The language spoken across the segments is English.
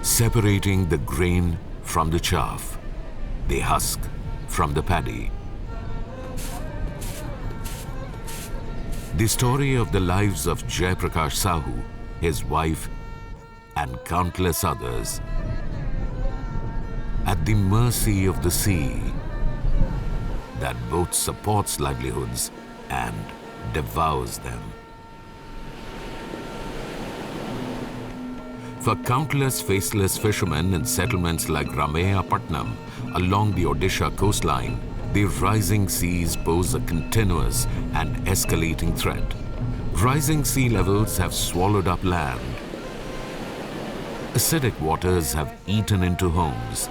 separating the grain from the chaff, the husk from the paddy. The story of the lives of Jayaprakash Sahu, his wife, and countless others at the mercy of the sea that both supports livelihoods and devours them. For countless faceless fishermen in settlements like Ramayapatnam along the Odisha coastline, the rising seas pose a continuous and escalating threat. Rising sea levels have swallowed up land. Acidic waters have eaten into homes.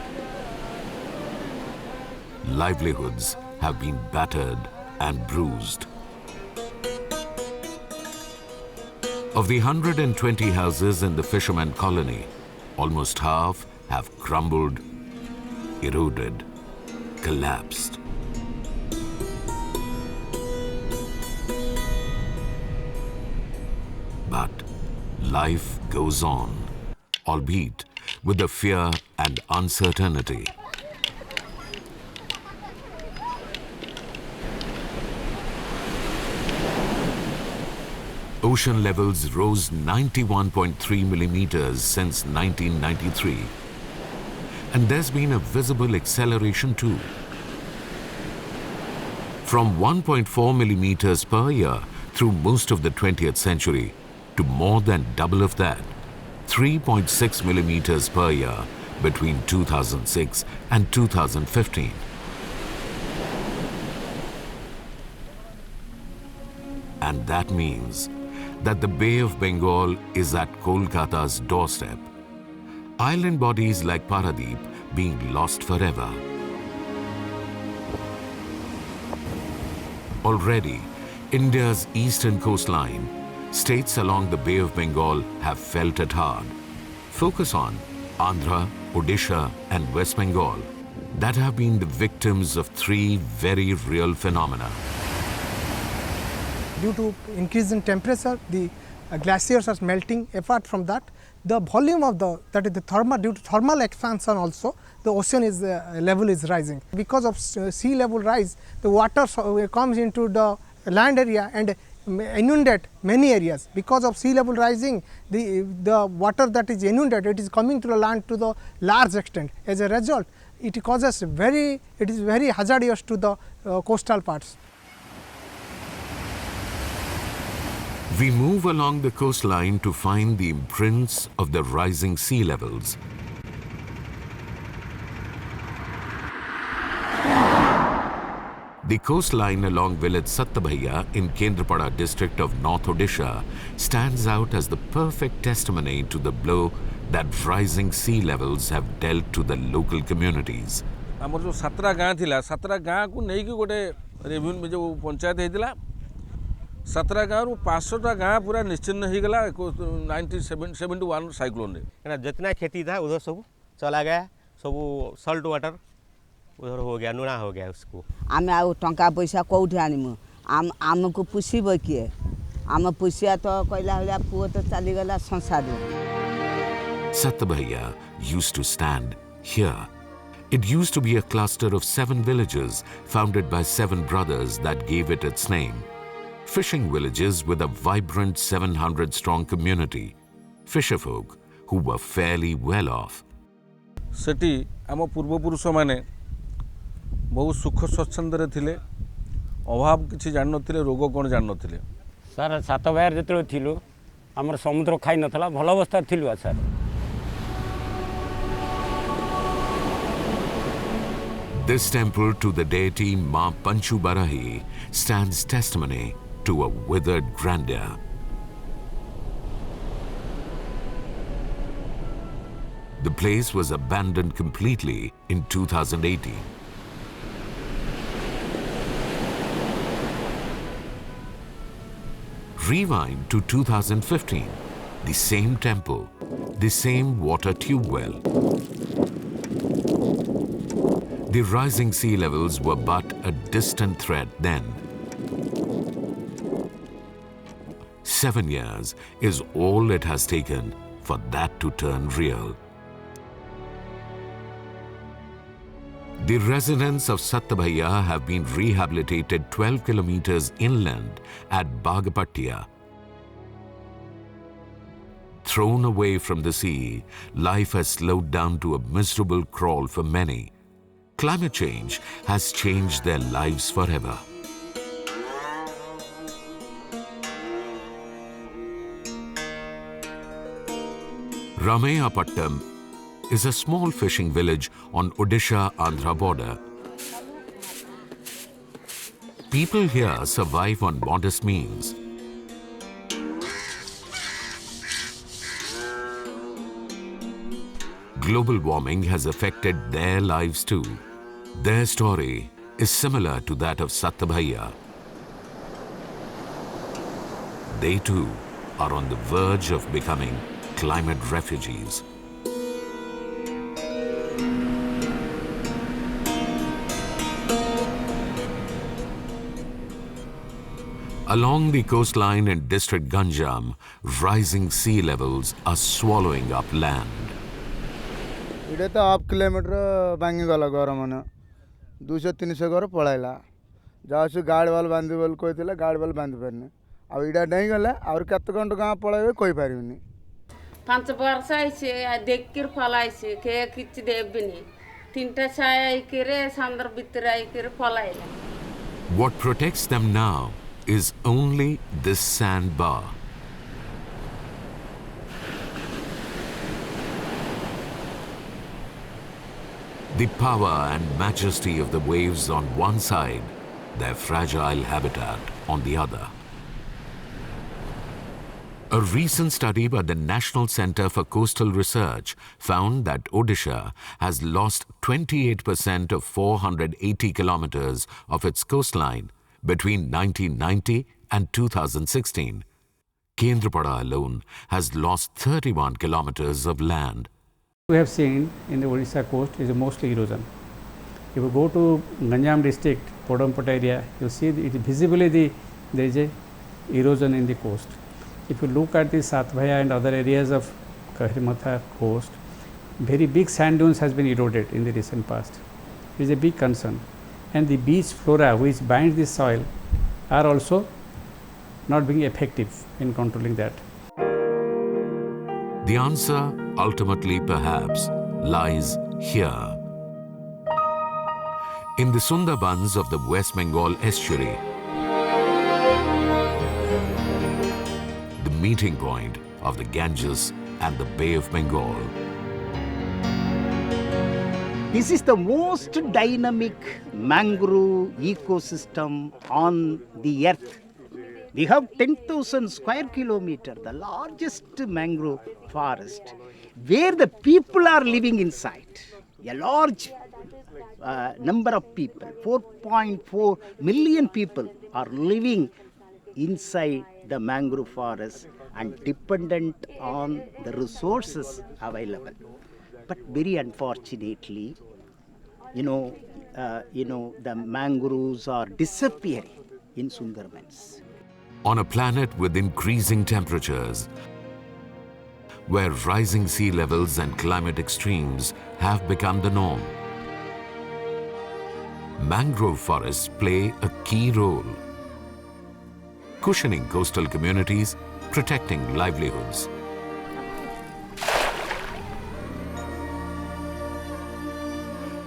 Livelihoods have been battered and bruised. Of the 120 houses in the fisherman colony, almost half have crumbled, eroded, collapsed. But life goes on, albeit with the fear and uncertainty. Ocean levels rose 91.3 millimeters since 1993. And there's been a visible acceleration too. From 1.4 millimeters per year through most of the 20th century to more than double of that, 3.6 millimeters per year between 2006 and 2015. And that means that the Bay of Bengal is at Kolkata's doorstep. Island bodies like Paradeep being lost forever. Already, India's eastern coastline, states along the Bay of Bengal have felt it hard. Focus on Andhra, Odisha and West Bengal that have been the victims of three very real phenomena. Due to increase in temperature, the glaciers are melting. Apart from that, the volume of due to thermal expansion also, the ocean level is rising. Because of sea level rise, the water comes into the land area and inundate many areas. Because of sea level rising, the water that is inundated, it is coming to the land to the large extent. As a result, it is very hazardous to the coastal parts. We move along the coastline to find the imprints of the rising sea levels. The coastline along village Sattabhaiya in Kendrapada district of North Odisha stands out as the perfect testimony to the blow that rising sea levels have dealt to the local communities. आमर जो 17 गाँ थिला 17 गाँ को नहीं कि गोटे revenue में जो पंचायत हेतिला 17 गाँव रु 500टा गाँ पूरा निश्चिन्न हो गला 1971 साइक्लोन रे जितना खेती था उधर सब चला गया सब सल्ट वाटर उधर हो गया नुना हो गया उसको आमे आ टंका पैसा कोठी आनिमु आमको पुसीब किए आम पुसिया तो कहला हला पुओ तो चली गला संसार Sattabhaiya used to stand here. It used to be a cluster of 7 villages founded by 7 brothers that gave it its name. Fishing villages with a vibrant 700-strong community, fisherfolk who were fairly well off. सेठी आम पूर्वपुरुष माने बहुत सुख स्वच्छंदरे थिले अभाव किछि जान नथिले रोग कोन जान नथिले सर सात बार जतरो थिलु हमर समुद्र खाइ नथला भल अवस्था थिलु sir This temple to the deity Ma Panchu Barahi stands testimony to a withered grandeur. The place was abandoned completely in 2018. Rewind to 2015, the same temple, the same water tube well. The rising sea levels were but a distant threat then. 7 years is all it has taken for that to turn real. The residents of Sattabhaiya have been rehabilitated 12 kilometers inland at Bagapattiya. Thrown away from the sea, life has slowed down to a miserable crawl for many. Climate change has changed their lives forever. Ramayapattam is a small fishing village on Odisha-Andhra border. People here survive on modest means. Global warming has affected their lives too. Their story is similar to that of Sattabhaiya. They too are on the verge of becoming climate refugees. Along the coastline in district Ganjam, rising sea levels are swallowing up land. इडे तो half kilometre भांगी गला घर मन 200-300 घर पलाइला जहाँ से गाड़ वाल बांधि बोल कहते गाड़ वाल बांधि पारनी अब इडा नहीं गले और कत घंटा गाँव पलाइबे कही पारिनी 5 वर्ष आइसे देखिर फलाइसे के किछ देबनी 3टा छाया आइके समुद्र भीतर आइके फलाइला. What protects them now is only this sandbar. The power and majesty of the waves on one side, their fragile habitat on the other. A recent study by the National Centre for Coastal Research found that Odisha has lost 28% of 480 kilometers of its coastline between 1990 and 2016. Kendrapada alone has lost 31 kilometers of land. We have seen in the Odisha coast is mostly erosion. If you go to Ganjam district, Podampata area, you see visibly there is a erosion in the coast. If you look at the Satbhaya and other areas of Kahirmatha coast, very big sand dunes has been eroded in the recent past. It is a big concern. And the beach flora which binds the soil are also not being effective in controlling that. The answer ultimately perhaps lies here. In the Sundarbans of the West Bengal estuary, the meeting point of the Ganges and the Bay of Bengal. This is the most dynamic mangrove ecosystem on the earth. We have 10,000 square kilometers, the largest mangrove forest, where the people are living inside. A large number of people, 4.4 million people are living inside the mangrove forest and dependent on the resources available. But very unfortunately, the mangroves are disappearing in Sundarbans. On a planet with increasing temperatures, where rising sea levels and climate extremes have become the norm, mangrove forests play a key role, cushioning coastal communities, protecting livelihoods.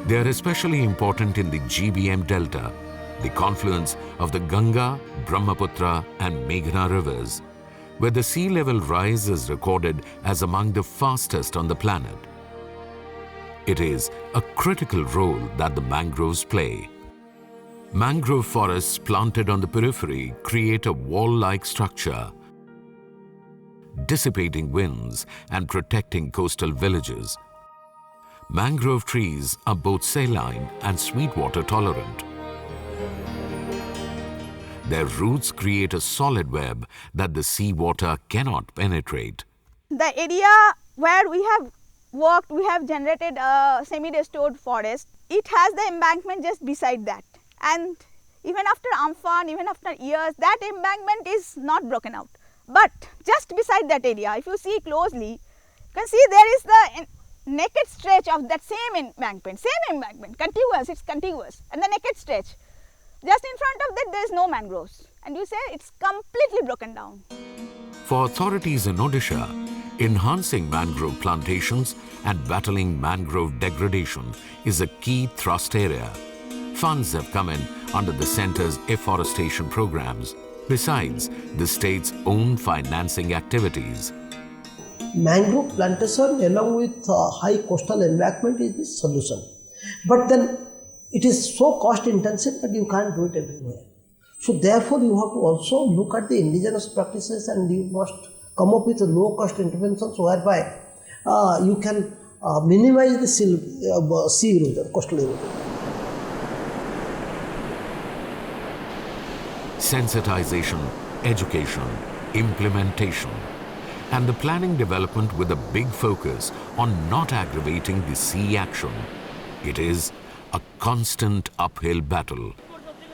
They are especially important in the GBM Delta, the confluence of the Ganga, Brahmaputra and Meghna rivers, where the sea level rise is recorded as among the fastest on the planet. It is a critical role that the mangroves play. Mangrove forests planted on the periphery create a wall-like structure, dissipating winds and protecting coastal villages. Mangrove trees are both saline and sweetwater tolerant. Their roots create a solid web that the seawater cannot penetrate. The area where we have worked, we have generated a semi-restored forest. It has the embankment just beside that. And even after Amphan, even after years, that embankment is not broken out. But just beside that area, if you see closely, you can see there is naked stretch of that same embankment, contiguous, it's contiguous, and the naked stretch. Just in front of that, there is no mangroves, and you say it's completely broken down. For authorities in Odisha, enhancing mangrove plantations and battling mangrove degradation is a key thrust area. Funds have come in under the centre's afforestation programs, besides the state's own financing activities. Mangrove plantation along with high coastal embankment is the solution. But then it is so cost intensive that you can't do it everywhere. So therefore you have to also look at the indigenous practices, and you must come up with low cost interventions whereby you can minimize the sea erosion, coastal erosion. Sensitization, education, implementation, and the planning development with a big focus on not aggravating the sea action. It is a constant uphill battle,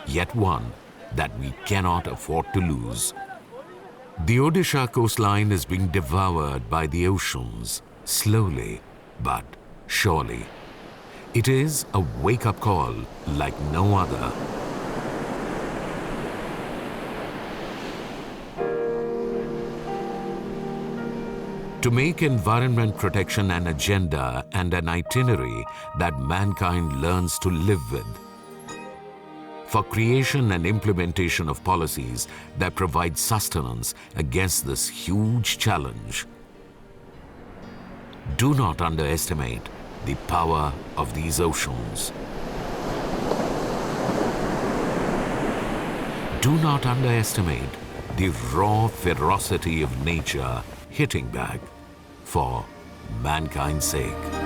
yet one that we cannot afford to lose. The Odisha coastline is being devoured by the oceans, slowly but surely. It is a wake-up call like no other. To make environment protection an agenda and an itinerary that mankind learns to live with. For creation and implementation of policies that provide sustenance against this huge challenge. Do not underestimate the power of these oceans. Do not underestimate the raw ferocity of nature hitting back for mankind's sake.